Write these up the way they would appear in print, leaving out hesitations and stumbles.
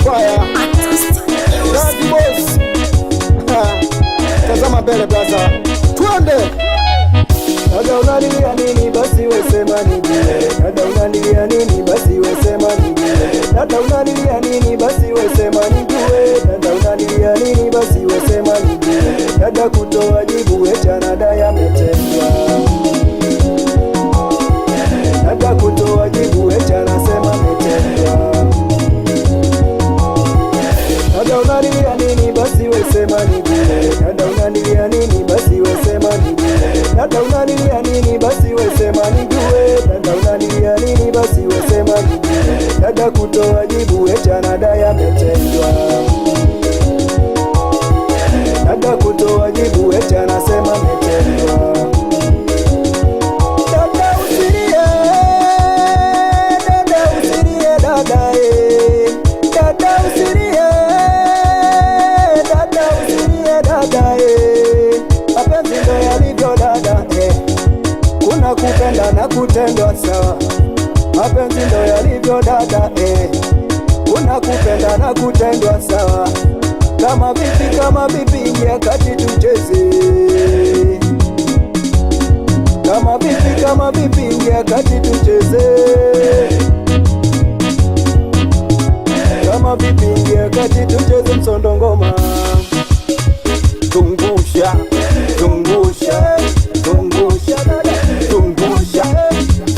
fire. Daddy boss. Tazama mbele brother. Twende. Dada unanilia nini basi we sema nijue. Dada unanilia nini basi we sema nijue. Dada unanilia nini basi we sema nijue. Dada unanilia nini basi we sema nijue. Dada kutoa jibu echa nada yametendwa. Dada kutoa jibu echa nasema metendwa. Dada unanilia nini basi we sema nijue. Dada unanilia nini basi we sema nijue. Dada unanilia nini basi we sema nijue. Dada unanilia nini basi we sema nijue. Dada kutoa jibu echa nada yametendwa. Dada kutoa jibu echa nasema metendwa. Dada usilie, dada usilie dada dada usilie, dada usilie dada mapenzi ndo yalivyo dada kuna kupenda na kutendwa sawa. Mapenzi ndo yalivyo dada kuna kupenda na kutendwa sawa. Kama vipi ingia kati tucheze. Kama vipi ingia kati tucheze. Kama vipi ingia kati tucheze msondo ngoma. Zungusha, zungusha, zungusha, zungusha,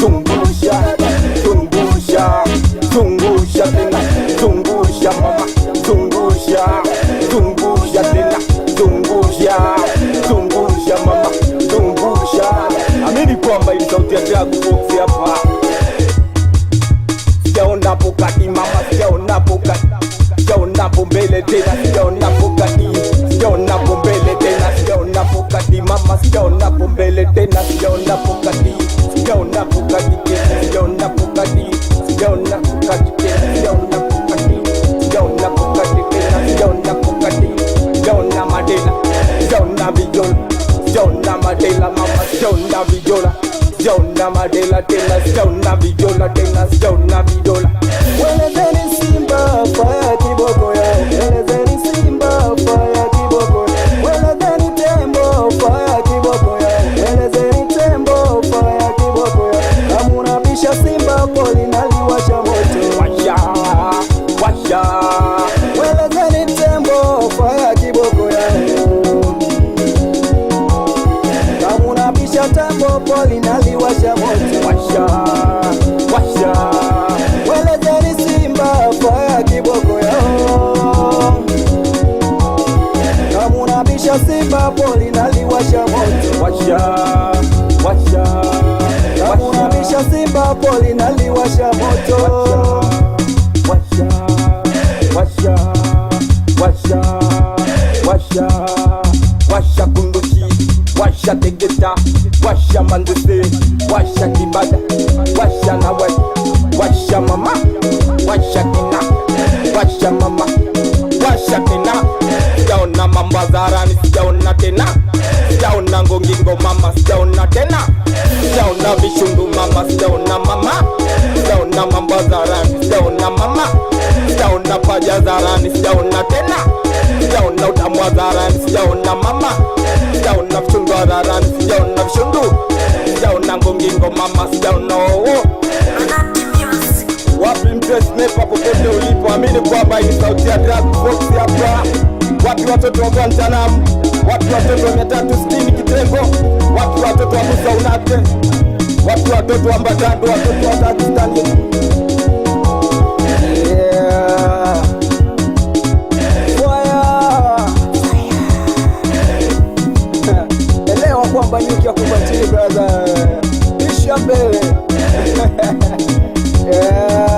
zungusha, zungusha, zungusha tena, zungusha mama, zungusha, zungusha tena, zungusha, zungusha mama, zungusha. Amini kwamba hii sauti ya Jagu Fox hapa. Sijaonapo kati mama, sijaonapo kati, sijaonapo mbele tena, sijaonapo kati, sijaonapo mbele tena, sijaonapo kati mama, sijaonapo mbele tena, sijaonapo kati, sijaonapo kati tena, sijaonapo kati, sijaonapo kati tena, sijaonapo kati, sijaonapo kati tena, sijaonapo kati, sijaona madela, sijaona vijola, sijaona madela mama, sijaona vijola, sijaona madela tena, sijaona vijola tena, sijaona vijola. Welezeni Simba faya kiboko yao, welezeni Simba faya kiboko yao, welezeni Tembo faya kiboko yao, welezeni Tembo faya kiboko yao. Kama unabisha Simba poli naliwasha moto. Washa, washa. Welezeni Tembo faya kiboko yao. Kama unabisha Tembo poli naliwasha moto. Washa, washa. Welezeni Simba faya kiboko yao. Kama unabisha Simba poli naliwasha moto. Washa, washa. Kama unabisha Simba poli naliwasha moto. Washa, washa, washa, washa, washa kunduki, washa tegeta, washa manduse, washa kibada, washa nawai, washa mama, washa kina, washa mama, washa tena. Sijaona mambo hadharani, sijaona tena, sijaona ngongingo mama, sijaona tena, sijaona vishundu mama, sijaona mama, sijaona mambo hadharani, sijaona mama, sijaona paja hadharani, sijaona tena, sijaona utamu hadharani, sijaona mama, sijaona vishundu hadharani, sijaona vishundu, sijaona ngongingo mama, sijaona wapi mpress nepa popote ulipo, amini kwamba hii sauti ya Jagu Fox hapa. Wapi watoto wa Guantanamo, wapi watoto wa 360 Kitengo, wapi watoto wa Musa Unate, wapi watoto wa Mbagando, watoto wa Pakistan. Yeah. Fire. Elewa kwamba nyuki ya kubatili brother. Isha mbele. Yeah.